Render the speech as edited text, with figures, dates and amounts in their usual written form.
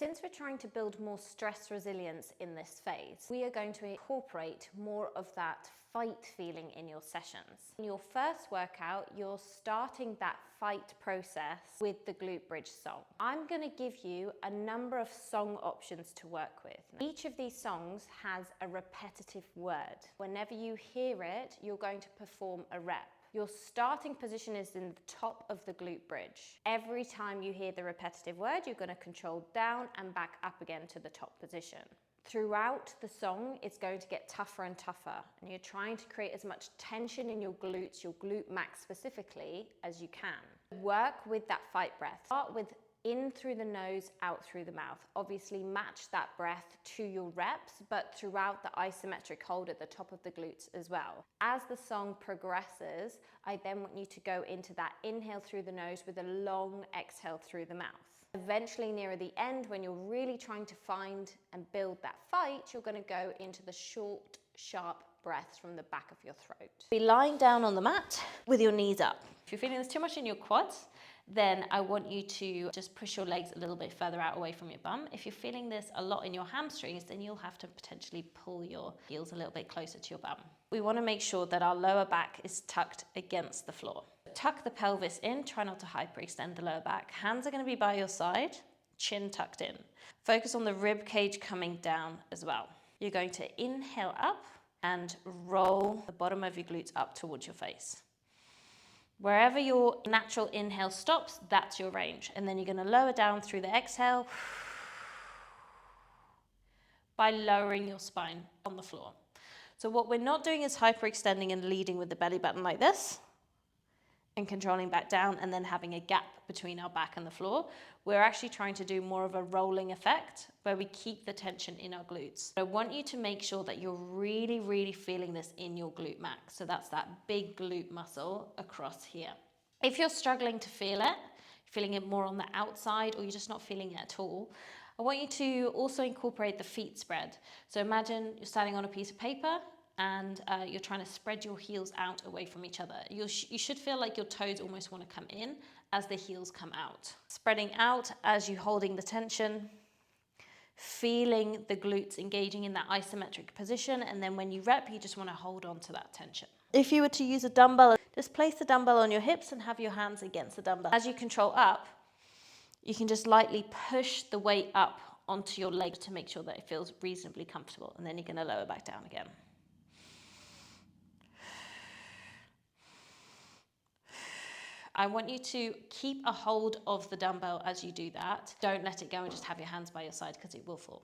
Since we're trying to build more stress resilience in this phase, we are going to incorporate more of that fight feeling in your sessions. In your first workout, you're starting that fight process with the Glute Bridge Song. I'm going to give you a number of song options to work with. Each of these songs has a repetitive word. Whenever you hear it, you're going to perform a rep. Your starting position is in the top of the glute bridge. Every time you hear the repetitive word, you're going to control down and back up again to the top position. Throughout the song, it's going to get tougher and tougher, and you're trying to create as much tension in your glutes, your glute max specifically, as you can. Work with that fight breath. Start with in through the nose, out through the mouth. Obviously match that breath to your reps, but throughout the isometric hold at the top of the glutes as well. As the song progresses, I then want you to go into that inhale through the nose with a long exhale through the mouth. Eventually nearer the end, when you're really trying to find and build that fight, you're going to go into the short, sharp breaths from the back of your throat. Be lying down on the mat with your knees up. If you're feeling this too much in your quads, then I want you to just push your legs a little bit further out away from your bum. If you're feeling this a lot in your hamstrings, then you'll have to potentially pull your heels a little bit closer to your bum. We want to make sure that our lower back is tucked against the floor. Tuck the pelvis in, try not to hyperextend the lower back. Hands are going to be by your side, chin tucked in. Focus on the rib cage coming down as well. You're going to inhale up and roll the bottom of your glutes up towards your face. Wherever your natural inhale stops, that's your range. And then you're going to lower down through the exhale by lowering your spine on the floor. So what we're not doing is hyperextending and leading with the belly button like this and controlling back down and then having a gap between our back and the floor. We're actually trying to do more of a rolling effect where we keep the tension in our glutes. I want you to make sure that you're really, really feeling this in your glute max. So that's that big glute muscle across here. If you're struggling to feel it, feeling it more on the outside, or you're just not feeling it at all, I want you to also incorporate the feet spread. So imagine you're standing on a piece of paper and you're trying to spread your heels out away from each other. You should feel like your toes almost want to come in as the heels come out. Spreading out as you're holding the tension, feeling the glutes engaging in that isometric position, and then when you rep, you just want to hold on to that tension. If you were to use a dumbbell, just place the dumbbell on your hips and have your hands against the dumbbell. As you control up, you can just lightly push the weight up onto your legs to make sure that it feels reasonably comfortable, and then you're going to lower back down again. I want you to keep a hold of the dumbbell as you do that. Don't let it go and just have your hands by your side because it will fall.